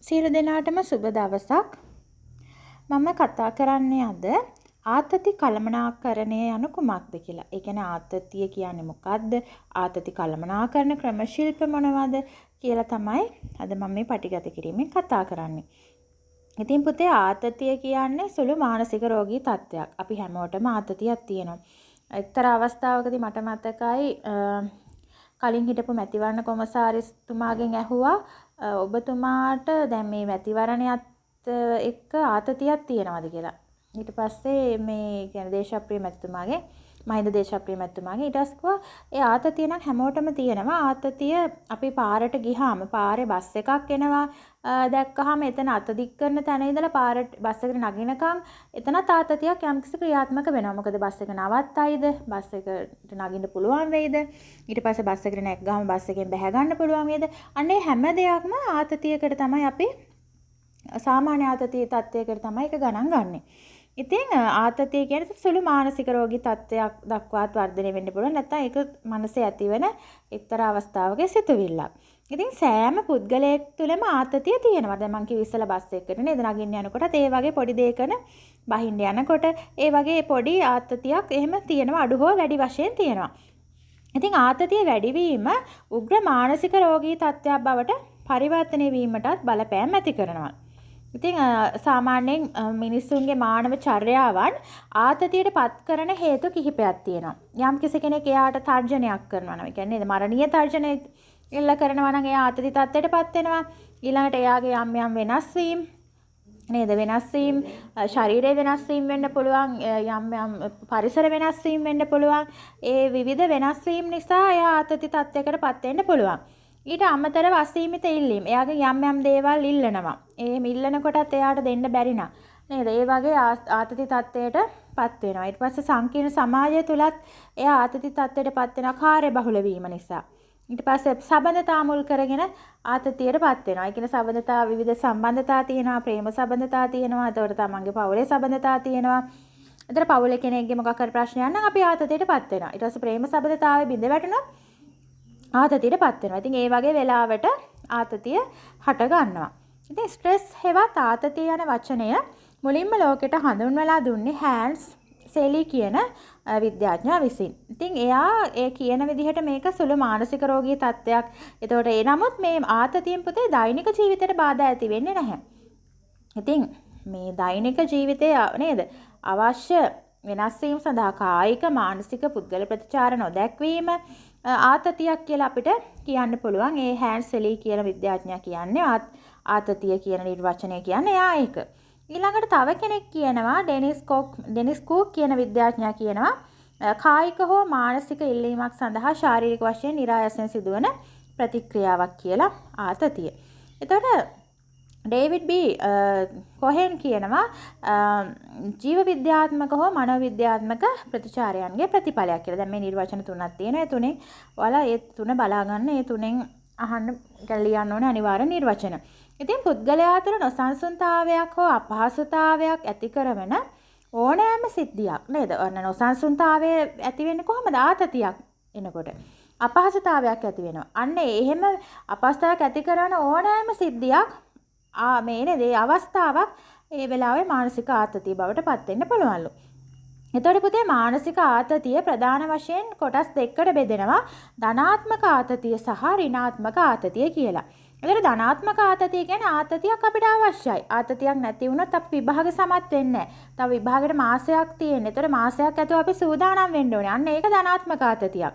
සියලු දෙනාටම සුබ දවසක්. මම කතා කරන්නේ අද ආතති කළමනාකරණය යනු කුමක්ද කියලා. ඒ කියන්නේ ආතතිය කියන්නේ මොකක්ද? ආතති කළමනාකරණ ක්‍රම ශිල්ප මොනවද කියලා තමයි අද මම මේ පටිගත කිරීමෙන් කතා කරන්නේ. ඉතින් පුතේ ආතතිය කියන්නේ සුළු මානසික රෝගී තත්ත්වයක්. අපි හැමෝටම ආතතියක් තියෙනවා. එක්තරා අවස්ථාවකදී මට මතකයි කලින් හිටපු මැතිවරණ කොමසාරිස්තුමාගෙන් ඇහුවා ඔබතුමාට දැන් මේ මැතිවරණයත් එක්ක ආතතියක් තියෙනවද කියලා. ඊට පස්සේ මේ කියන්නේ දේශප්‍රිය මැතිතුමාගේ මහින්ද දේශප්‍රිය මැතිතුමාගේ ඊට පස්සේ ඒ ආතතිය නම් හැමෝටම තියෙනවා. ආතතිය අපි පාරට ගිහාම පාරේ බස් එකක් එනවා දැක්කහම එතන අත දික් කරන තැන ඉඳලා පාරට බස් එකට නගිනකම් එතනත් ආතතියක් යම්කිසි ක්‍රියාත්මක වෙනවා. මොකද බස් එක නවත්තයිද? බස් එකට නගින්න පුළුවන් වෙයිද? ඊට පස්සේ බස් එකට නැග්ගාම බස් එකෙන් බැහැ ගන්න පුළුවන් වේද? අන්නේ හැම දෙයක්ම ආතතියකට තමයි අපි සාමාන්‍ය ආතතිය තත්ත්වයකට තමයි ඒක ගණන් ගන්නෙ. ඉතින් ආතතිය කියන්නේ සුළු මානසික රෝගී තත්ත්වයක් දක්වාත් වර්ධනය වෙන්න පුළුවන්. නැත්නම් ඒක මනසේ ඇතිවෙන එක්තරා අවස්ථාවක සිතුවිල්ලක්. ඉතින් සෑම පුද්ගලයෙක් තුළම ආතතිය තියෙනවා. දැන් මං කිව්ව ඉස්සලා බස් එකකට නේද නගින්න යනකොටත් ඒ වගේ පොඩි දෙයකන බහින්න යනකොට ඒ වගේ පොඩි ආතතියක් එහෙම තියෙනවා. අඩු හෝ වැඩි වශයෙන් තියෙනවා. ඉතින් ආතතිය වැඩිවීම උග්‍ර මානසික රෝගී තත්ත්වයක් බවට පරිවර්තනය වීමටත් බලපෑම් ඇති කරනවා. ඉතින් සාමාන්‍යයෙන් මිනිස්සුන්ගේ මානව චර්යාවන් ආතතියට පත් කරන හේතු කිහිපයක් තියෙනවා. යම් කෙනෙක් එයාට තර්ජනයක් කරනවා නම්, ඒ කියන්නේ මරණීය තර්ජනය එල්ල කරනවා නම් එයා ආතති තත්ත්වයට පත් වෙනවා. ඊළඟට එයාගේ යම් වෙනස් වීම නේද වෙනස් වීම ශරීරයේ වෙනස් වීම වෙන්න පුළුවන්, යම් පරිසර වෙනස් වීම වෙන්න පුළුවන්. ඒ විවිධ වෙනස් වීම නිසා එයා ආතති තත්ත්වයකට පත් වෙන්න පුළුවන්. ඊට අමතරව අසීමිත ඉල්ලීම්. එයාගේ යම් දේවල් ඉල්ලනවා. ඒ ඉල්ලන කොටත් එයාට දෙන්න බැරි නේද? ඒ වගේ ආතති තත්ත්වයට පත් වෙනවා. ඊට පස්සේ සංකීර්ණ සමාජය තුලත් එයා ආතති තත්ත්වයට පත් වෙනවා කාර්යබහුල වීම නිසා. ඊට පස්සේ සබඳතා මුල් කරගෙන ආතතියට පත් වෙනවා. ඒ කියන්නේ සබඳතා විවිධ සම්බන්ධතා තියෙනවා, ප්‍රේම සබඳතා තියෙනවා, එතකොට තමන්ගේ පවුලේ සබඳතා තියෙනවා. එතකොට පවුලේ කෙනෙක්ගේ මොකක් හරි ප්‍රශ්නයක් නම් අපි ආතතියට පත් වෙනවා. ඊට පස්සේ ප්‍රේම සබඳතාවේ බිඳ වැටුණොත් ආතතියට පත් වෙනවා. ඉතින් ඒ වගේ වෙලාවට ආතතිය හට ගන්නවා. ඉතින් ස්ට්‍රෙස් හෙවත් ආතතිය යන වචනය මුලින්ම ලෝකෙට හඳුන්වලා දුන්නේ හෑන්ස් සෙලි කියන විද්‍යාඥයා විසින්. ඉතින් එයා ඒ කියන විදිහට මේක සුළු මානසික රෝගී තත්ත්වයක්. ඒතකොට ඒ නමුත් මේ ආතතියෙන් පුතේ දෛනික ජීවිතයට බාධා ඇති වෙන්නේ නැහැ. ඉතින් මේ දෛනික ජීවිතයේ නේද අවශ්‍ය වෙනස් වීම සඳහා කායික මානසික පුද්ගල ප්‍රතිචාර නොදැක්වීම ආතතියක් කියලා අපිට කියන්න පුළුවන්. ඒ හෑන්ස් සෙලි කියන විද්‍යාඥයා කියන්නේ ආතතිය කියන නිර්වචනය කියන්නේ එයා ඒක. ඊළඟට තව කෙනෙක් කියනවා ඩෙනිස් කූක් කියන විද්‍යාඥයා කියනවා කායික හෝ මානසික ඉල්ලීමක් සඳහා ශාරීරික වශයෙන් નિરાයසෙන් සිදුවන ප්‍රතික්‍රියාවක් කියලා ආතතිය. එතකොට ඩේවිඩ් බී කොහෙන් කියනවා ජීව විද්‍යාත්මක හෝ මනෝවිද්‍යාත්මක ප්‍රතිචාරයන්ගේ ප්‍රතිඵලයක් කියලා. දැන් මේ නිර්වචන තුනක් තියෙනවා. ඒ තුනෙන් ඔයාලා ඒ තුන බලා ගන්න. ඒ තුනෙන් අහන්න ලියන්න ඕනේ අනිවාර්ය නිර්වචන. ඉතින් පුද්ගලයා තුළ නොසන්සුන්තාවයක් හෝ අපහසුතාවයක් ඇති කරන ඕනෑම සිද්ධියක් නේද? ඔන්න නොසන්සුන්තාවය ඇති වෙන්නේ කොහොමද? ආතතියක් එනකොට. අපහසුතාවයක් ඇති වෙනවා. අන්න එහෙම අපහසුතාවයක් ඇති කරන ඕනෑම සිද්ධියක් මේ නේද? ඒ අවස්ථාවක් ඒ වෙලාවේ මානසික ආතතිය බවට පත් වෙන්න පුළුවන්ලු. එතකොට පුතේ මානසික ආතතිය ප්‍රධාන වශයෙන් කොටස් දෙකකට බෙදෙනවා. ධනාත්මක ආතතිය සහ ඍණාත්මක ආතතිය කියලා. එතකොට ධනාත්මක ආතතිය කියන්නේ ආතතියක් අපිට අවශ්‍යයි. ආතතියක් නැති වුණොත් අපි විභාග සමත් වෙන්නේ නැහැ. තව විභාගෙට මාසයක් තියෙන. එතකොට මාසයක් ඇතුව අපි සූදානම් වෙන්න ඕනේ. අන්න ඒක ධනාත්මක ආතතියක්.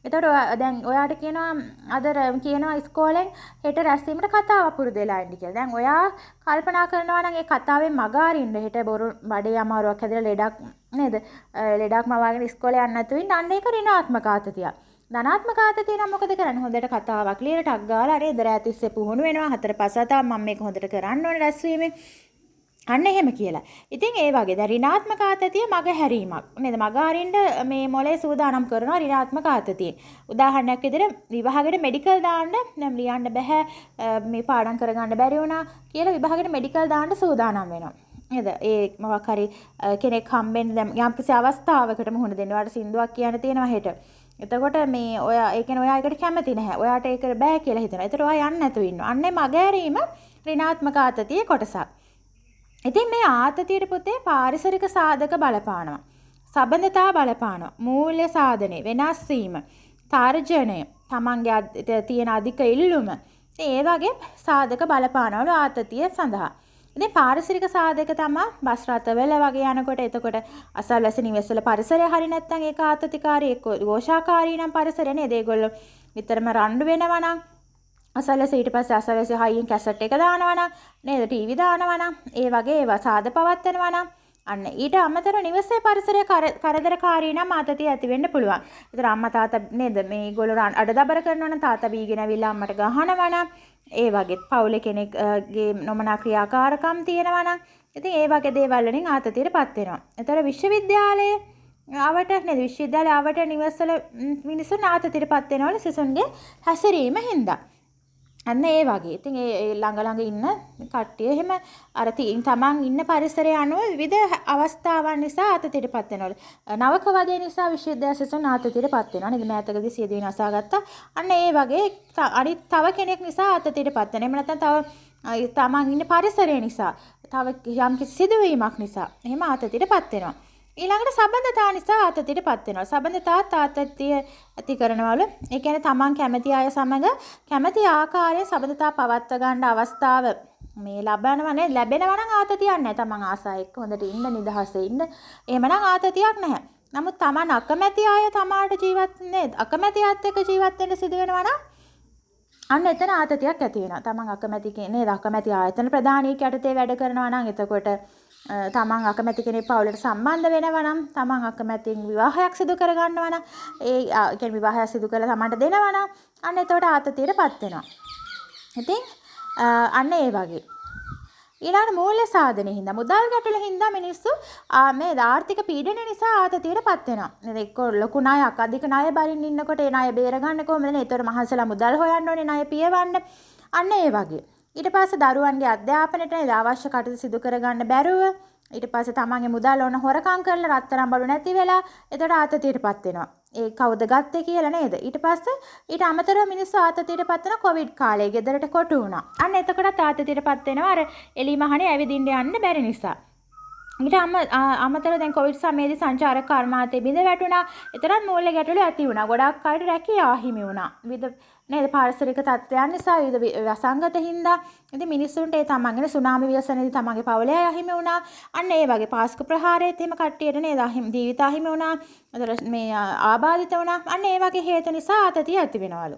එතකොට දැන් ඔයාට කියනවා අද කියනවා ඉස්කෝලෙන් හෙට රැස්වීමට කතාවක් පුරුදු වෙලා ඉන්න කියලා. දැන් ඔයා කල්පනා කරනවා නම් ඒ කතාවෙන් මග අරින්න හෙට බොරු බඩේ අමාරුවක් හැදලා ලෙඩක් නේද? ලෙඩක් මවාගෙන ඉස්කෝලේ යන්න නැතුව ඉන්න. අන්න ඒක ඍණාත්මක ආතතියක්. ධනාත්මක ආතතිය නම් මොකද කරන්නේ? හොඳට කතාවක් ලියලා ටක් ගාලා හරි දරා තිස්සේ පුහුණු වෙනවා. හතර පහ තමයි මම මේක හොඳට කරන්න ඕනේ රැස්වීමෙන්. අන්න එහෙම කියලා. ඉතින් ඒ වගේ දැන් ඍණාත්මක ආතතිය මග හැරීමක් නේද? මග අරින්න මේ මොලේ සූදානම් කරනවා ඍණාත්මක ආතතිය. උදාහරණයක් විදිහට විභාගෙට මෙඩිකල් දාන්න නම් ලියන්න බෑ මේ පාඩම් කරගන්න බැරි වුණා කියලා විභාගෙට මෙඩිකල් දාන්න සූදානම් වෙනවා. නේද? ඒ මොකක් හරි කෙනෙක් හම්බෙන්න දැන් යම්කිසි අවස්ථාවකට මුහුණ දෙන්න. ඔයාලට සින්දුවක් කියන්න තියෙනවා හෙට. එතකොට මේ ඔයා ඒ කියන්නේ ඔයා ඒකට කැමති නැහැ. ඔයාට ඒක බෑ කියලා හිතනවා. ඒතර ඔයා යන්න නැතුව ඉන්නවා. අන්නේ මග ඇරීම ඍණාත්මක ආතතියේ කොටසක්. ඉතින් මේ ආතතියට පුතේ පාරිසරික සාධක බලපානවා. සබඳතා බලපානවා. මූල්‍ය සාධනය, වෙනස් වීම, තර්ජනය, තමන්ගේ තියෙන අධික ඉල්ලුම. ඒ වගේ සාධක බලපානවලු ආතතිය සඳහා. ඉතින් පාරිසරික සාධක තමයි බස් රථවල වගේ යනකොට එතකොට අසල්වැසි නිවෙස්වල පරිසරය හරි නැත්නම් ඒක ආතතිකාරී එක්ක ഘോഷාකාරී නම් පරිසරය නේද? ඒගොල්ලෝ නිතරම රණ්ඩු වෙනවා නම් අසල්වැසි ඊට පස්සේ අසල්වැසි හයියෙන් කැසට් එක දානවා නම් නේද? ටීවී දානවා නම් ඒ වගේ ඒවා සාද පවත්වනවා නම් අන්න ඊට අමතරව නිවසේ පරිසරය කරදරකාරී නම් ආතතිය ඇති වෙන්න පුළුවන්. ඒතර අම්මා තාත්තා නේද මේගොල්ලෝ අඩදබර කරනවා නම් තාත්තා බීගෙන ඇවිල්ලා අම්මට ගහනවා නම් ඒ වගේ පවුලේ කෙනෙක්ගේ නොමනා ක්‍රියාකාරකම් තියෙනවා නම් ඉතින් ඒ වගේ දේවල් වලින් ආතතියටපත් වෙනවා. ඒතර විශ්වවිද්‍යාලයේ ආවට නේද විශ්වවිද්‍යාලයේ ආවට නිවසල මිනිස්සුන් ආතතියටපත් වෙනවලු සිසුන්ගේ හැසිරීම හින්දා. අන්න ඒ වගේ. ඉතින් ඒ ළඟ ඉන්න කට්ටිය එහෙම අර තමන් ඉන්න පරිසරය අනුව විවිධ අවස්ථාවන් නිසා ආතතියටපත් වෙනවලු. නවක වදේ නිසා විශ්වවිද්‍යාල සිසුන් ආතතියටපත් වෙනවා. නේද? මෑතකදී සියදිවි නසා ගත්තා. අන්න ඒ වගේ අනිත් තව කෙනෙක් නිසා ආතතියටපත් වෙනවා. එහෙම නැත්නම් තව තමන් ඉන්න පරිසරය නිසා, තව යම්කිසි සිදුවීමක් නිසා එහෙම ආතතියටපත් වෙනවා. ඊළඟට සබඳතා නිසා ආතතියටපත් වෙනවා. සබඳතාත් ආතතිය ඇති කරනවලු. ඒ කියන්නේ තමන් කැමති අය සමග කැමති ආකාරයෙන් සබඳතා පවත්වා ගන්න අවස්ථාව මේ ලැබෙනවා නම් ආතතියක් නැහැ. තමන් ආසා එක්ක හොඳට ඉන්න නිදහසේ ඉන්න. එහෙමනම් ආතතියක් නැහැ. නමුත් තමන් අකමැති අය තමාට ජීවත් නේද? අකමැතියත් එක්ක ජීවත් වෙන්න සිදු වෙනවා නම් අන්න එතන ආතතියක් ඇති වෙනවා. තමන් අකමැති නේද? අකමැති ආයතන ප්‍රධානීක යටතේ වැඩ කරනවා නම් එතකොට තමන් අකමැති කෙනෙක් පවුලට සම්බන්ධ වෙනවා නම් තමන් අකමැතින් විවාහයක් සිදු කර ගන්නවා නම් ඒ කියන්නේ විවාහයක් සිදු කරලා තමන්ට දෙනවා නම් අන්න එතකොට ආතතියටපත් වෙනවා. ඉතින් අන්න ඒ වගේ ඊළඟ මූල්‍ය සාධනෙ හින්දා මුදල් ගැටලු හින්දා මිනිස්සු මේ ආර්ථික පීඩනය නිසා ආතතියටපත් වෙනවා. නේද? එක්ක ලොකු ණයක් අධික ණය බරින් ඉන්නකොට ඒ ණය බේර ගන්න කොහොමද? නේ? ඒතර මහන්සලා මුදල් හොයන්න ඕනේ ණය පියවන්න. අන්න ඒ වගේ. ඊට පස්සේ දරුවන්ගේ අධ්‍යාපනයට නේද අවශ්‍ය කටයුතු සිදු කරගන්න බැරුව ඊට පස්සේ තමන්ගේ මුදල් ඕන හොරකම් කරලා රත්තරන් බඩු නැති වෙලා එතකොට ආතතියටපත් වෙනවා. ඒ කවුද ගත්තේ කියලා නේද? ඊට පස්සේ ඊට අමතරව මිනිස්සු ආතතියටපත් වෙන කොවිඩ් කාලේ ගෙදරට කොටු වුණා. අන්න එතකොටත් ආතතියටපත් වෙනවා අර එලි මහනේ ඇවිදින්න යන්න බැරි නිසා. ඊට අමතරව දැන් කොවිඩ් සමයේදී සංචාරක කර්මාන්තයේ බිඳ වැටුණා. එතරම් මූල්‍ය ගැටලු ඇති වුණා. ගොඩක් අයට රැකියාව අහිමි වුණා. නේද? පාරිසරික තත්ත්වයන් නිසා විවිධ අසංගත හින්දා ඉතින් මිනිස්සුන්ට ඒ තමන්ගේ සුනාමි ව්‍යසනයේදී තමන්ගේ පවුලේ අය අහිමි වුණා. අන්න ඒ වගේ පාස්කු ප්‍රහාරයේත් එහෙම කට්ටියට නේද ජීවිත අහිමි වුණා. ඒතර මේ ආබාධිත වුණා. අන්න ඒ වගේ හේතු නිසා ආතතිය ඇති වෙනවලු.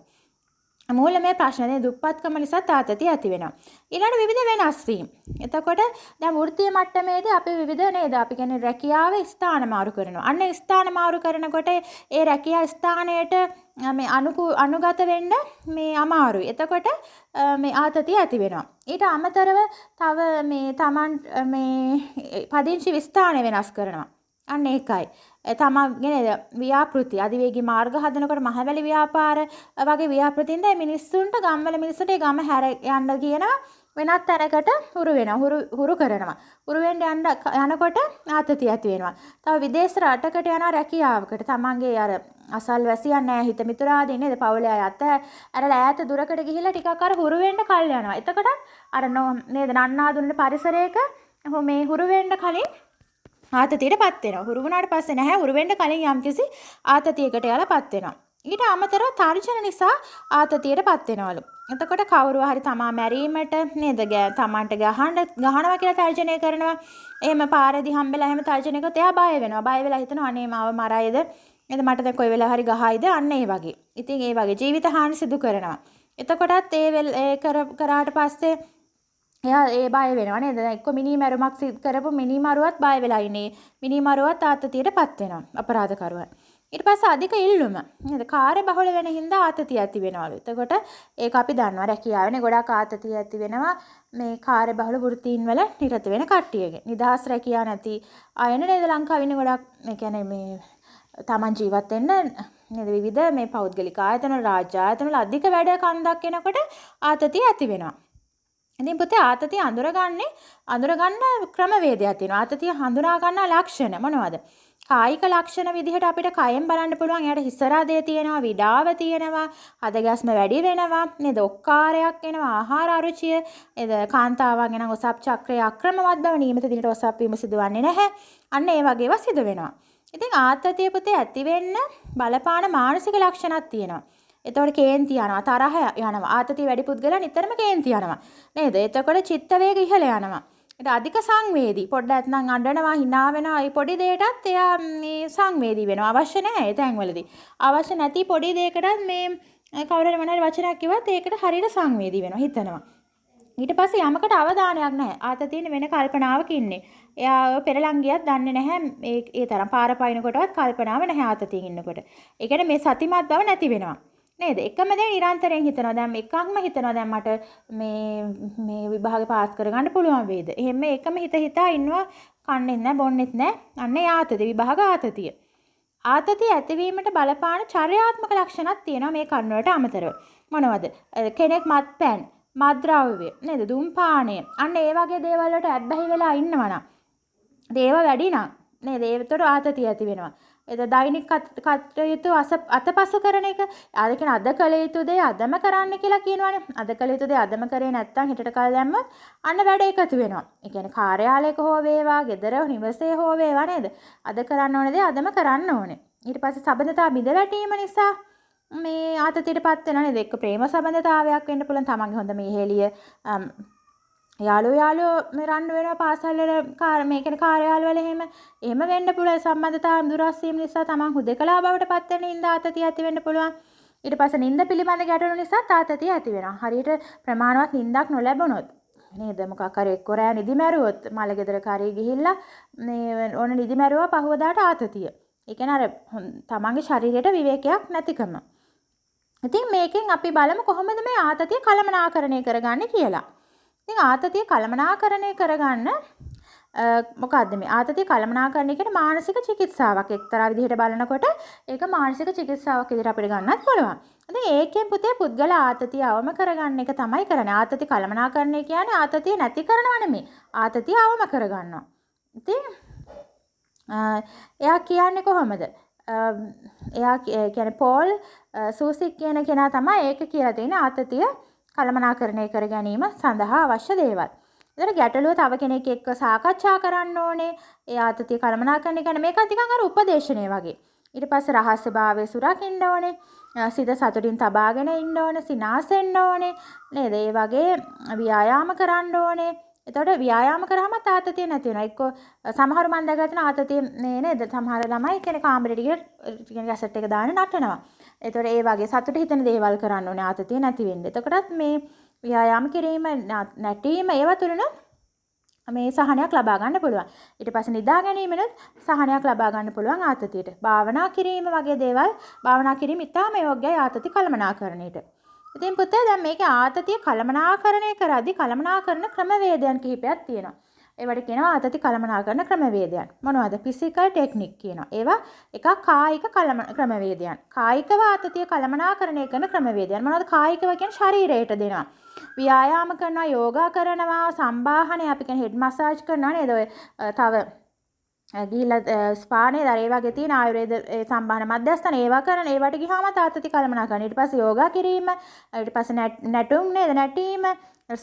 මූලමය ප්‍රශ්නේ දුප්පත්කම නිසා ආතතිය ඇති වෙනවා. ඊළඟ විවිධ වෙනස් වීම. එතකොට දැන් වෘත්තීය මට්ටමේදී අපි විවිධ නේද අපි කියන්නේ රැකියාවේ ස්ථාන මාරු කරනවා. අන්න ස්ථාන මාරු කරනකොට ඒ රැකියා ස්ථානයට මේ අනුගත වෙන්න මේ අමාරුයි. එතකොට මේ ආතතිය ඇති වෙනවා. ඊට අමතරව තව මේ Taman මේ පදිංචි ස්ථාන වෙනස් කරනවා. අන්න ඒකයි. තමන්ගේ ව්‍යාපෘති අධිවේගී මාර්ග හදනකොට මහවැලි ව්‍යාපාර වගේ ව්‍යාපෘතිින්ද මිනිස්සුන්ට ගම්වල මිනිස්සුන්ට ඒ ගම හැර යන්න කියනවා වෙනත් තැනකට හුරු වෙනවා හුරු කරනවා. හුරු වෙන්න යනකොට ආතතිය ඇති වෙනවා. තව විදේශ රටකට යන රැකියාවකට තමන්ගේ අර අසල්වැසියන් නැහැ හිත මිතුරාදී නේද පවුලේ අය අරලා ඈත දුරකට ගිහිල්ලා ටිකක් අර හුරු වෙන්න කල් යනවා. එතකොට අර නේද නන්නාඳුන පරිසරයක මේ හුරු වෙන්න කලින් ආතතියටපත් වෙනවා. හුරු වුණාට පස්සේ නැහැ හුරු වෙන්න කලින් යම්කිසි ආතතියකට යලාපත් වෙනවා. ඊට අමතරව තර්ජන නිසා ආතතියටපත් වෙනවලු. එතකොට කවුරු හරි තමා මැරීමට නේද තමන්ට ගහනවා කියලා තර්ජනය කරනවා. එහෙම පාරේදී හම්බෙලා එහෙම තර්ජනය කරොත් එයා බය වෙනවා. බය වෙලා හිතනවා අනේ මාව මරයිද? නේද මට දැන් කොයි වෙලාව හරි ගහයිද? අන්න ඒ වගේ. ඉතින් ඒ වගේ ජීවිත හානි සිදු කරනවා. එතකොටත් ඒ කරාට පස්සේ එයා ඒ බය වෙනවා නේද? එක්ක මිනිමරුමක් සිදු කරපු මිනිමරුවත් බය වෙලා ඉන්නේ. මිනිමරුවත් ආතතියටපත් වෙනවා අපරාධකරුවන්. ඊට පස්සේ අධික ඉල්ලුම නේද? කාර්ය බහුල වෙන හින්දා ආතතිය ඇති වෙනවලු. එතකොට ඒක අපි දන්නවා රැකියාවනේ ගොඩාක් ආතතිය ඇති වෙනවා මේ කාර්ය බහුල වෘත්තීන් වල නිරත වෙන කට්ටියගේ. නිදහස් රැකියාව නැති අයන නේද ලංකාවේ ඉන්නේ ගොඩාක් ඒ කියන්නේ මේ තමන් ජීවත් වෙන්න නේද විවිධ මේ පෞද්ගලික ආයතන රාජ්‍ය ආයතන වල අධික වැඩ කන්දක් එනකොට ආතතිය ඇති වෙනවා. ඉතින් පුතේ ආතතිය අඳුරගන්න ක්‍රමවේදයක් තියෙනවා. ආතතිය හඳුනා ගන්න ලක්ෂණ මොනවද? කායික ලක්ෂණ විදිහට අපිට කයෙන් බලන්න පුළුවන්. එයාට හිසරදේ තියෙනවා, විඩාව තියෙනවා, හදගැස්ම වැඩි වෙනවා, නේද? ඔක්කාරයක් එනවා, ආහාර අරුචිය, නේද? කාන්තාවන්ගේ නම් ඔසප් චක්‍රයේ අක්‍රමවත් බව නියමිත දිනට ඔසප් වීම සිදුවන්නේ නැහැ. අන්න ඒ වගේ ඒවා සිදු වෙනවා. ඉතින් ආතතිය පුතේ ඇති වෙන්න බලපාන මානසික ලක්ෂණක් තියෙනවා. එතකොට කේන්ති යනවා, තරහ යනවා. ආතතිය වැඩි පුද්ගලයන් නිතරම කේන්ති යනවා. නේද? එතකොට චිත්ත වේග ඉහළ යනවා. ඊට අධික සංවේදී. පොඩ්ඩක් නැත්නම් අඬනවා, hina වෙනවා. ඒ පොඩි දෙයකටත් එයා මේ සංවේදී වෙනවා. අවශ්‍ය නැහැ ඒ තැන්වලදී. අවශ්‍ය නැති පොඩි දෙයකටත් මේ කවුරුහරි මොනාරි වචනයක් කිව්වත් ඒකට හරියට සංවේදී වෙනවා, හිතනවා. ඊට පස්සේ යමකට අවධානයක් නැහැ. ආතතියනේ වෙන කල්පනාවක ඉන්නේ. එයා පෙරලන් ගියත් දන්නේ නැහැ ඒ තරම් පාර පයින්නකොටවත් කල්පනාව නැහැ ආතතියෙන් ඉන්නකොට. ඒ කියන්නේ මේ සතිමත් බව නැති වෙනවා. නේද? එකම දේ නිරන්තරයෙන් හිතනවා. දැන් එකක්ම හිතනවා දැන් මට මේ විභාගේ පාස් කරගන්න පුළුවන් වේද? එහෙම එකම හිතා ඉන්නවා කන්නේත් නැහැ, බොන්නේත් නැහැ. අන්න ඒ ආතතිය විභාග ආතතිය. ආතතිය ඇතිවීමට බලපාන චර්යාත්මක ලක්ෂණක් තියෙනවා මේ කන්න වලට අමතරව. මොනවද? කෙනෙක් මත්පැන්, මත්ද්‍රව්‍ය, නේද? දුම්පානය. අන්න ඒ වගේ දේවල් වලට ඇබ්බැහි වෙලා ඉන්නවනම් දේව වැඩි නම් නේද? ඒතර ආතතිය ඇති වෙනවා. එද දෛනික කටයුතු අතපසු කරන එක. ආද කියන අද කළ යුතු දේ අදම කරන්න කියලා කියනවනේ. අද කළ යුතු දේ අදම කරේ නැත්නම් හෙටට කල් දැම්මත් අන්න වැඩ එකතු වෙනවා. ඒ කියන්නේ කාර්යාලයක හෝ වේවා, ගෙදර නිවසේ හෝ වේවා නේද? අද කරන්න ඕනේ දේ අදම කරන්න ඕනේ. ඊට පස්සේ සබඳතා බිඳ වැටීම නිසා මේ ආතතියටපත් වෙනවා නේද? එක්ක ප්‍රේම සබඳතාවයක් වෙන්න පුළුවන්. තමන්ගේ හොඳ මේ හෙළිය යාළුවෝ මේ රණ්ඩු වෙනවා පාසල් වල මේ කියන්නේ කාර්යාලවල එහෙම වෙන්න පුළුවන්. සම්බන්ධතා දුරස් වීම නිසා තමන් හුදකලා බවට පත් වෙන නින්ද ආතතිය ඇති වෙන්න පුළුවන්. ඊට පස්සේ නින්ද පිළිබඳ ගැටලු නිසා ආතතිය ඇති වෙනවා. හරියට ප්‍රමාණවත් නින්දක් නොලැබුණොත් නේද? මොකක් හරි එක්ක රෑ නිදි මැරුවොත් මල ගෙදර කාරී ගිහිල්ලා මේ ඕන නිදි මැරුවා පහවදාට ආතතිය. ඒ කියන්නේ අර තමන්ගේ ශරීරයට විවේකයක් නැතිකම. ඉතින් මේකෙන් අපි බලමු කොහොමද මේ ආතතිය කළමනාකරණය කරගන්නේ කියලා. ඉතින් ආතතිය කළමනාකරණය කරගන්න මොකද්ද මේ ආතතිය කළමනාකරණය කියන්නේ මානසික චිකිත්සාවක්. එක්තරා විදිහට බලනකොට ඒක මානසික චිකිත්සාවක් විදිහට අපිට ගන්නත් පුළුවන්. ඉතින් ඒකෙන් පුතේ පුද්ගල ආතතිය අවම කරගන්න එක තමයි කරන්නේ. ආතති කළමනාකරණය කියන්නේ ආතතිය නැති කරනව නෙමෙයි. ආතතිය අවම කරගන්නවා. ඉතින් එයා කියන්නේ කොහොමද? එයා කියන්නේ පෝල් සූසික් කියන කෙනා තමයි ඒක කියලා තියෙන්නේ ආතතිය කළමනාකරණය කර ගැනීම සඳහා අවශ්‍ය දේවල්. ඒතර ගැටලුව තව කෙනෙක් එක්ක සාකච්ඡා කරන්න ඕනේ. ඒ ආතතිය කළමනාකරණය කියන්නේ මේක නිකන් අර උපදේශනය වගේ. ඊට පස්සේ රහස්‍යභාවය සුරකින්න ඕනේ. සිත සතුටින් තබාගෙන ඉන්න ඕනේ. සිනාසෙන්න ඕනේ. නේද? ඒ වගේ ව්‍යායාම කරන්න ඕනේ. එතකොට ව්‍යායාම කරාම ආතතිය නැති වෙනවා. එක්ක සමහර මන් දැකලා ආතතිය නේද? සමහර ළමයි කියන්නේ කාමරේට ගිහලා ගැසට් එක දාන නටනවා. එතකොට ඒ වගේ සතුට හිතෙන දේවල් කරන්න ඕනේ ආතතිය නැති වෙන්න. එතකොටත් මේ ව්‍යායාම කිරීම නැටීම ඒව තුළන මේ සහනයක් ලබා ගන්න පුළුවන්. ඊට පස්සේ නිදා ගැනීමෙනුත් සහනයක් ලබා ගන්න පුළුවන් ආතතියට. භාවනා කිරීම වගේ දේවල් භාවනා කිරීම ඉතාම යෝග්‍යයි ආතති කළමනාකරණයට. ඉතින් පුතේ දැන් මේකේ ආතතිය කළමනාකරණය කරද්දී කළමනාකරන ක්‍රමවේදයන් කිහිපයක් තියෙනවා. ඒවට කියනවා ආතති කළමනාකරන ක්‍රමවේදයන්. මොනවද? ෆිසිකල් ටෙක්නික් කියනවා. ඒවා එකක් කායික ක්‍රමවේදයන්. කායිකව ආතතිය කළමනාකරණය කරන ක්‍රමවේදයන්. මොනවද කායිකව කියන්නේ ශරීරයට දෙනවා. ව්‍යායාම කරනවා, යෝගා කරනවා, සම්බාහනය අපි කියන හෙඩ් මසාජ් කරනවා නේද? ඔය තව ගිහිල්ලා ස්පානේ දර ඒ වගේ තියෙන ආයුර්වේද සම්බාහන මධ්‍යස්ථාන ඒවා කරන ඒවට ගියාම ආතති කළමනාකරණය. ඊට පස්සේ යෝගා කිරීම, ඊට පස්සේ නැටුම් නේද? නැටීම,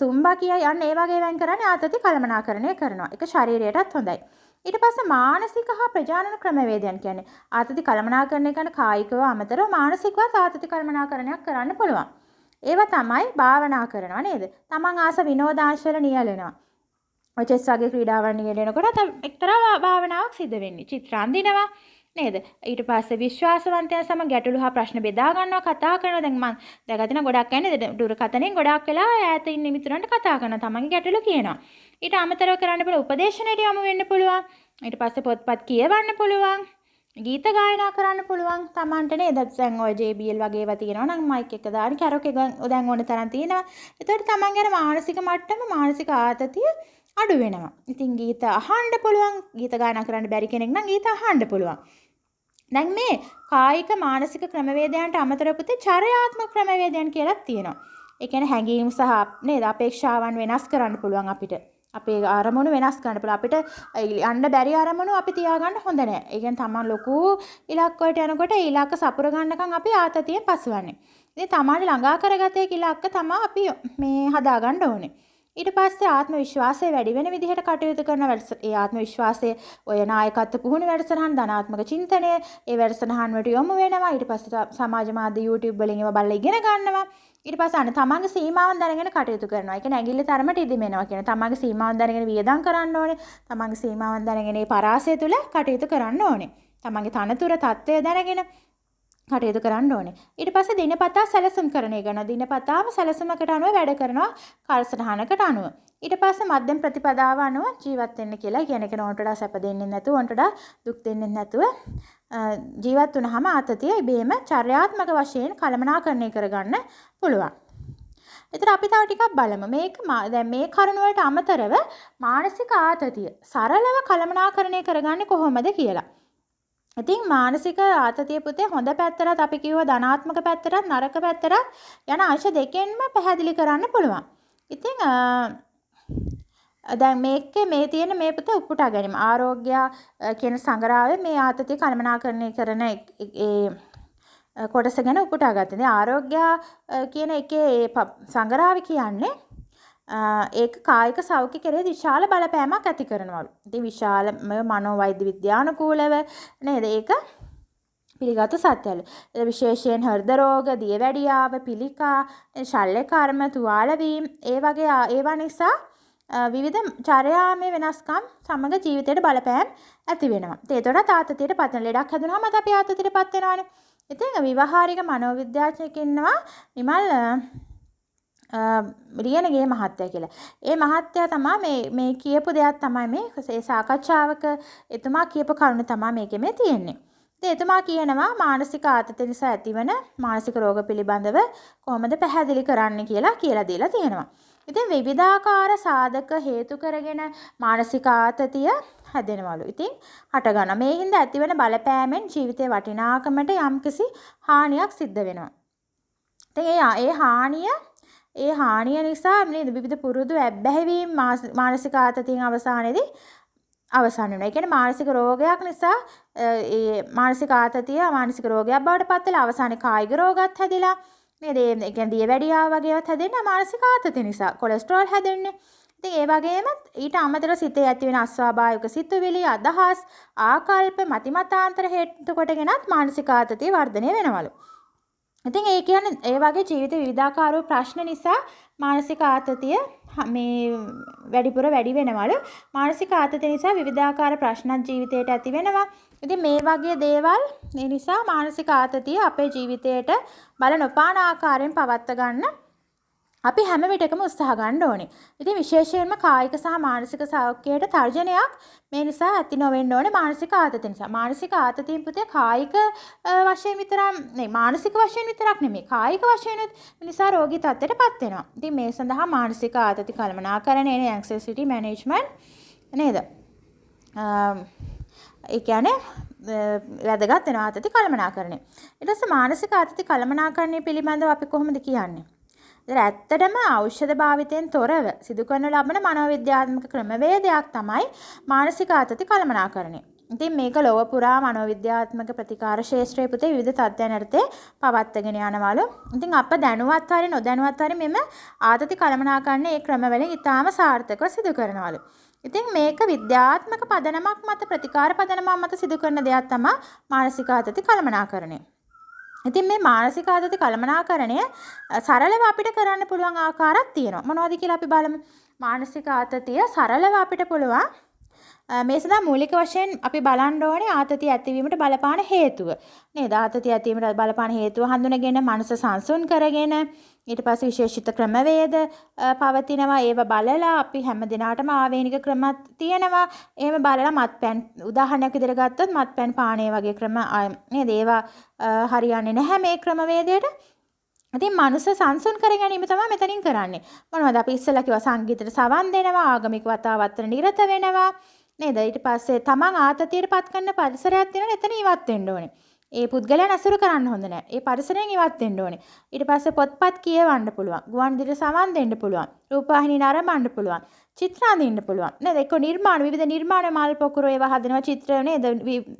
සුම්බා කියයි අන්න ඒ වගේ වෙන් කරන්නේ ආතති කළමනාකරණය කරනවා. ඒක ශරීරයටත් හොඳයි. ඊට පස්සේ මානසික හා ප්‍රජානන ක්‍රමවේදයන් කියන්නේ ආතති කළමනාකරණය කරන කායිකව අමතරව මානසිකව ආතති කළමනාකරණයක් කරන්න පුළුවන්. ඒවා තමයි භාවනා කරනවා නේද? තමන් ආස විනෝදාංශවල නියැලෙනවා. ඔය චෙස් වගේ ක්‍රීඩාවන් නියැලෙනකොට එක්තරා භාවනාවක් සිද්ධ වෙන්නේ. චිත්‍ර අඳිනවා නේද? ඊට පස්සේ විශ්වාසවන්තයන් සමග ගැටලු හා ප්‍රශ්න බෙදා ගන්නවා, කතා කරනවා. දැන් මම දැකගෙන ගොඩක් අය දුරකථනයෙන් ගොඩක් වෙලා ඈත ඉන්න මිතුරන්ට කතා කරනවා. තමන්ගේ ගැටලු කියනවා. ඊට අමතරව කරන්න පුළුවන් උපදේශනයට යමු වෙන්න පුළුවන්. ඊට පස්සේ පොත්පත් කියවන්න පුළුවන්. ගීත ගායනා කරන්න පුළුවන් තමන්ට නේද? දැන් ඔය JBL වගේ ඒවා තියෙනවා නම් මයික් එක දාන කැරොකේ දැන් ඕන තරම් තියෙනවා. ඒතකොට තමන්ගේ මානසික මට්ටම මානසික ආතතිය අඩු වෙනවා. ඉතින් ගීත අහන්න පුළුවන්. ගීත ගායනා කරන්න බැරි කෙනෙක් නම් ගීත අහන්න පුළුවන්. දැන් මේ කායික මානසික ක්‍රමවේදයන්ට අමතරව පුතේ චර්යාත්මක ක්‍රමවේදයන් කියලා තියෙනවා. ඒ කියන්නේ හැඟීම් සහ නේද අපේක්ෂාවන් වෙනස් කරන්න පුළුවන් අපිට. අපේ අරමුණු වෙනස් කරන්න පුළුවන්. අපිට යන්න බැරි අරමුණු අපි තියාගන්න හොඳ නැහැ. ඒ කියන්නේ තමන් ලොකු ඉලක්ක වලට යනකොට ඒ ඉලක්ක සපුර ගන්නකම් අපි ආතතියෙන් පසුවන්නේ. ඉතින් තමන් ළඟා කරගත්තේ ඉලක්ක තමයි අපි මේ හදාගන්න ඕනේ. ඊට පස්සේ ආත්ම විශ්වාසය වැඩි වෙන විදිහට කටයුතු කරන ඒ ආත්ම විශ්වාසය ඔය නායකත්ව පුහුණු වැඩසටහන් ධනාත්මක චින්තනය ඒ වැඩසටහන් වලට යොමු වෙනවා. ඊට පස්සේ සමාජ මාධ්‍ය YouTube වලින් ඒවා බලලා ඉගෙන ගන්නවා. ඊට පස්සේ අන්න තමන්ගේ සීමාවන් දැනගෙන කටයුතු කරනවා. ඒ කියන්නේ ඇඟිල්ල තරමට ඉදිමෙනවා කියන තමන්ගේ සීමාවන් දැනගෙන වියදම් කරන්න ඕනේ. තමන්ගේ සීමාවන් දැනගෙන මේ පරාසය තුල කටයුතු කරන්න ඕනේ. තමන්ගේ තනතුර තත්ත්වය දැනගෙන කටයුතු කරන්න ඕනේ. ඊට පස්සේ දිනපතා සැලසුම් කරන එක ගන්න. දිනපතාම සැලසුමකට අනුව වැඩ කරනවා කාලසටහනකට අනුව. ඊට පස්සේ මධ්‍යම ප්‍රතිපදාව අනුව ජීවත් වෙන්න කියලා කියන එක නෝන්ට වඩා සැප දෙන්නේ නැතුව, ඔන්ට වඩා දුක් දෙන්නේ නැතුව ජීවත් වුණාම ආතතිය ඉබේම චර්යාත්මක වශයෙන් කළමනාකරණය කරගන්න පුළුවන්. එතන අපි තව ටිකක් බලමු. දැන් මේ කරුණ වලට අමතරව මානසික ආතතිය සරලව කළමනාකරණය කරගන්නේ කොහොමද කියලා. ඉතින් මානසික ආතතිය පුතේ හොඳ පැත්තට අපි කිව්වා ධනාත්මක පැත්තට නරක පැත්තට යන අංශ දෙකෙන්ම පැහැදිලි කරන්න පුළුවන්. ඉතින් දැන් මේ තියෙන මේ පුතේ උපුටා ගැනීම ආරෝග්‍ය කියන සංග්‍රහයේ මේ ආතතිය කළමනාකරණය කරන ඒ කොටස ගැන උපුටා ගත්තා. ඉතින් ආරෝග්‍ය කියන එකේ සංග්‍රහය කියන්නේ ඒක කායික සෞඛ්‍ය කෙරෙහි විශාල බලපෑමක් ඇති කරනවලු. ඉතින් විශාල මනෝවෛද්‍ය විද්‍යානුකූලව නේද? ඒක පිළිගත් සත්‍යවල. විශේෂයෙන් හෘද රෝග, දියවැඩියාව, පිළිකා, ශල්‍ය කර්ම, තුවාල වීම ඒ වගේ ඒවා නිසා විවිධ චර්යාමය වෙනස්කම් සමග ජීවිතයට බලපෑම් ඇති වෙනවා. ඒතකොට ආතතියට පත් වෙන ලෙඩක් හැදුනහම අපි ආතතියට පත් වෙනවානේ. ඉතින් විවහාරික මනෝවිද්‍යාඥයෙක් ඉන්නවා නිමල් රියනගේ මහත්තයා කියලා. ඒ මහත්තයා තමයි මේ කියපු දෙයක් තමයි මේ සාකච්ඡාවක එතුමා කියපු කරුණ තමයි මේකේ මේ තියෙන්නේ. ඉතින් එතුමා කියනවා මානසික ආතතිය නිසා ඇතිවන මානසික රෝග පිළිබඳව කොහොමද පැහැදිලි කරන්න කියලා දීලා තියෙනවා. ඉතින් විවිධාකාර සාධක හේතු කරගෙන මානසික ආතතිය හැදෙනවලු. ඉතින් හට ගන්න. මේ හින්දා ඇතිවන බලපෑමෙන් ජීවිතේ වටිනාකමට යම්කිසි හානියක් සිද්ධ වෙනවා. ඉතින් ඒ හානිය නිසා නේද විවිධ පුරුදු ඇබ්බැහිවීම් මානසික ආතතියෙන් අවසානයේදී අවසන් වෙනවා. ඒ කියන්නේ මානසික රෝගයක් නිසා ඒ මානසික ආතතිය මානසික රෝගයක් බවට පත් වෙලා අවසානයේ කායික රෝගත් හැදිලා නේද? ඒ කියන්නේ දියවැඩියාව වගේවත් හැදෙන්නේ මානසික ආතතිය නිසා. කොලෙස්ටරෝල් හැදෙන්නේ. ඉතින් ඒ වගේම ඊට අමතරව සිතේ ඇති වෙන අස්වාභාවික සිතුවිලි, අදහස්, ආකල්ප, මතිමතාන්තර හේතු කොටගෙනත් මානසික ආතතිය වර්ධනය වෙනවලු. ඉතින් ඒ කියන්නේ ඒ වගේ ජීවිතේ විවිධාකාර වූ ප්‍රශ්න නිසා මානසික ආතතිය මේ වැඩි වෙනවලු. මානසික ආතතිය නිසා විවිධාකාර ප්‍රශ්නත් ජීවිතයට ඇති වෙනවා. ඉතින් මේ වගේ දේවල් ඒ නිසා මානසික ආතතිය අපේ ජීවිතයට බල නොපාන ආකාරයෙන් පවත්වා ගන්න අපි හැම විටකම උත්සාහ ගන්න ඕනේ. ඉතින් විශේෂයෙන්ම කායික සහ මානසික සෞඛ්‍යයට තර්ජනයක් මේ නිසා ඇති නොවෙන්න ඕනේ මානසික ආතතිය නිසා. මානසික ආතතියෙන් පුතේ කායික වශයෙන් විතරක් මානසික වශයෙන් විතරක් නෙමෙයි කායික වශයෙන් නිසා රෝගී තත්ත්වයටපත් වෙනවා. ඉතින් මේ සඳහා මානසික ආතති කළමනාකරණය නේ ඇන්ක්සයිටි මැනේජ්මන්ට් නේද? ඒ කියන්නේ වැදගත් වෙන ආතති කළමනාකරණය. ඊට පස්සේ මානසික ආතති කළමනාකරණය පිළිබඳව අපි කොහොමද කියන්නේ? ඇත්තටම ඖෂධ භාවිතයෙන් තොරව සිදු කරන ලබන මනෝවිද්‍යාත්මක ක්‍රමවේදයක් තමයි මානසික ආතති කළමනාකරණය. ඉතින් මේක ලොව පුරා මනෝවිද්‍යාත්මක ප්‍රතිකාර ශාස්ත්‍රයේ පුතේ විවිධ තත්ත්වයන් යටතේ පවත්වාගෙන යනවලු. ඉතින් අප දැනුවත් හරි නොදැනුවත් හරි මෙම ආතති කළමනාකරණය ඒ ක්‍රමවලින් ඉතාම සාර්ථකව සිදු කරනවලු. ඉතින් මේක විද්‍යාත්මක පදනමක් මත ප්‍රතිකාර පදනමක් මත සිදු කරන දෙයක් තමයි මානසික ආතති කළමනාකරණය. ඉතින් මේ මානසික ආතති කළමනාකරණය සරලව අපිට කරන්න පුළුවන් ආකාරයක් තියෙනවා. මොනවද කියලා අපි බලමු. මානසික ආතතිය සරලව අපිට පුළුවන් මේ සඳහා මූලික වශයෙන් අපි බලන්න ඕනේ ආතතිය ඇතිවීමට බලපාන හේතුව. නේද? ආතතිය ඇතිවීමට බලපාන හේතුව හඳුනගෙන මනස සංසුන් කරගෙන ඊට පස්සේ විශේෂිත ක්‍රමවේද පවතිනවා. ඒව බලලා අපි හැම දිනාටම ආවේනික ක්‍රමත් තියෙනවා. එහෙම බලලා මත්පැන් උදාහරණයක් විදිහට ගත්තොත් මත්පැන් පානය වගේ ක්‍රම නේද? ඒවා හරියන්නේ නැහැ මේ ක්‍රමවේදයට. ඉතින් මනස සංසුන් කර ගැනීම තමයි මෙතනින් කරන්නේ. මොනවද අපි ඉස්සෙල්ලා කිව්වා සංගීතයට සවන් දෙනවා, ආගමික වතාවත්තර නිරත වෙනවා. නේද? ඊට පස්සේ තමන් ආතතියට පත් කරන පරිසරයක් තියෙනවා එතන ඉවත් වෙන්න ඕනේ. ඒ පුද්ගලයන් අසුරු කරන්න හොඳ නැහැ. ඒ පරිසරයෙන් ඉවත් වෙන්න ඕනේ. ඊට පස්සේ පොත්පත් කියවන්න පුළුවන්. ගුවන්විදුලියට සවන් දෙන්න පුළුවන්. රූපවාහිනී නරඹන්න පුළුවන්. චිත්‍ර අඳින්න පුළුවන්. නේද? එක්ක විවිධ නිර්මාණ මල් පොකුරු ඒවා හදනවා චිත්‍ර නේද?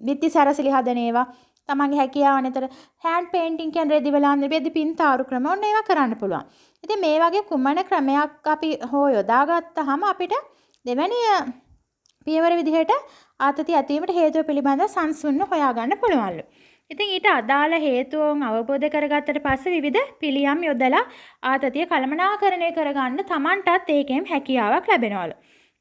විත්ති සැරසිලි හදන ඒවා. තමන්ගේ හැකියාවන් අතර හෑන්ඩ් පේන්ටින් කියන්නේ රෙදි වලන්නේ රෙදි පින්තාරු ක්‍රම ඔන්න ඒවා කරන්න පුළුවන්. ඉතින් මේ වගේ කුමන ක්‍රමයක් අපි හෝ යොදාගත්තාම අපිට දෙවැනි පියවර විදිහට ආතතිය ඇතිවීමට හේතුව පිළිබඳව සංසුන්ව හොයාගන්න පුළුවන්ලු. ඉතින් ඊට අදාළ හේතුන් අවබෝධ කරගත්තට පස්සේ විවිධ පිළියම් යොදලා ආතතිය කළමනාකරණය කරගන්න Tamanටත් ඒකෙන් හැකියාවක් ලැබෙනවලු.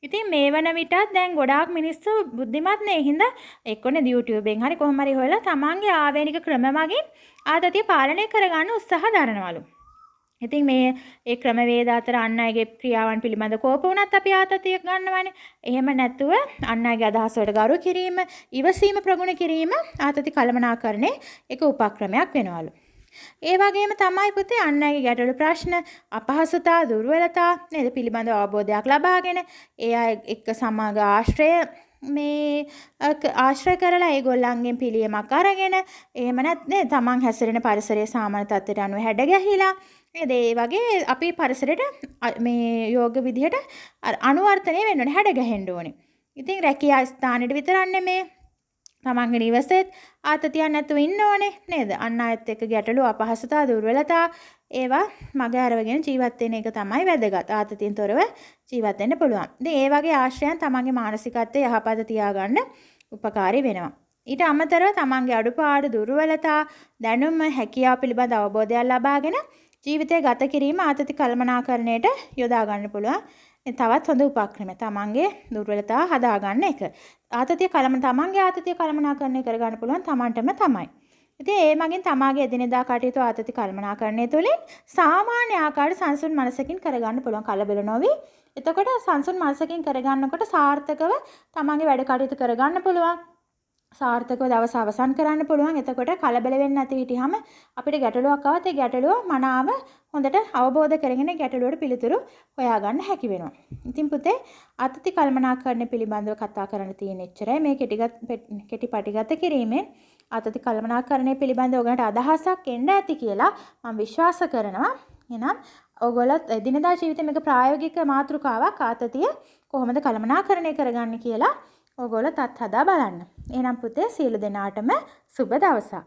ඉතින් මේ වන විටත් දැන් ගොඩාක් මිනිස්සු බුද්ධිමත් නේ. හින්දා එක්කනේ YouTube එකෙන් හරි කොහොම හරි හොයලා Tamanගේ ආවේනික ක්‍රම මගින් ආතතිය පාලනය කරගන්න උත්සාහ දරනවලු. ඉතින් මේ ඒ ක්‍රමවේද අතර අන් අයගේ ක්‍රියාවන් පිළිබඳ කෝප වුණත් අපි ආතතිය ගන්නවනේ. එහෙම නැතුව අන් අයගේ අදහස් වලට ගරු කිරීම, ඉවසීම ප්‍රගුණ කිරීම ආතති කළමනාකරණේ එක උපක්‍රමයක් වෙනවලු. ඒ වගේම තමයි පුතේ අන් අයගේ ගැටලු ප්‍රශ්න, අපහසුතා, දුර්වලතා නේද පිළිබඳව අවබෝධයක් ලබාගෙන ඒ අය එක්ක සමාග ආශ්‍රය කරලා ඒගොල්ලන්ගෙන් පිළියමක් අරගෙන එහෙම නැත්නම් තමන් හැසිරෙන පරිසරයේ සාමාන්‍ය තත්ත්වයට අනුව හැඩ ගැහිලා නේද ඒ වගේ අපි පරිසරයට මේ යෝග විදිහට අනුවර්තනය වෙන්න ඕනේ හැඩ ගැහෙන්න ඕනේ. ඉතින් රැකියා ස්ථානෙට විතරක් නෙමේ තමන්ගේ නිවසේත් ආතතියක් නැතුව ඉන්න ඕනේ නේද? අන් අයත් එක්ක ගැටලු අපහසුතා දුර්වලතා ඒවා මග අරවගෙන ජීවත් වෙන එක තමයි වැදගත්. ආතතියෙන් තොරව ජීවත් වෙන්න පුළුවන්. ඉතින් ඒ වගේ ආශ්‍රයයන් තමන්ගේ මානසිකත්වයේ යහපත තියාගන්න උපකාරී වෙනවා. ඊට අමතරව තමන්ගේ අඩුපාඩු දුර්වලතා දැනුම හැකියාව පිළිබඳ අවබෝධයක් ලබාගෙන ජීවිතය ගත කිරීම ආතති කළමනාකරණයට යොදා ගන්න පුළුවන්. තවත් හොඳ උපක්‍රමයක් තමන්ගේ දුර්වලතා හදා ගන්න එක. තමන්ගේ ආතතිය කළමනාකරණය කරගන්න පුළුවන් තමන්ටම තමයි. ඉතින් ඒ මගින් තමාගේ එදිනෙදා කටයුතු ආතති කළමනාකරණය තුළින් සාමාන්‍ය ආකාරයට සංසුන් මනසකින් කරගන්න පුළුවන් කලබල නොවි. එතකොට සංසුන් මනසකින් කරගන්නකොට සාර්ථකව තමන්ගේ වැඩ කටයුතු කරගන්න පුළුවන්. සාර්ථකව දවස අවසන් කරන්න පුළුවන්. එතකොට කලබල වෙන්නේ නැති හිටියාම අපිට ගැටලුවක් ආවත් ඒ ගැටලුව මනාව හොඳට අවබෝධ කරගෙන ගැටලුවට පිළිතුරු හොයාගන්න හැකි වෙනවා. ඉතින් පුතේ ආතති කළමනාකරණය පිළිබඳව කතා කරන්න තියෙන එච්චරයි. මේ කෙටි පටිගත කිරීමෙන් ආතති කළමනාකරණය පිළිබඳව ඔයගලට අදහසක් එන්න ඇති කියලා මම විශ්වාස කරනවා. එහෙනම් ඔයගොල්ලෝ එදිනදා ජීවිතේ මේක ප්‍රායෝගික මාතෘකාවක් ආතතිය කොහොමද කළමනාකරණය කරගන්නේ කියලා ඔයගොල්ලෝ තත් හදා බලන්න. එහෙනම් පුතේ සියලු දෙනාටම සුබ දවසක්.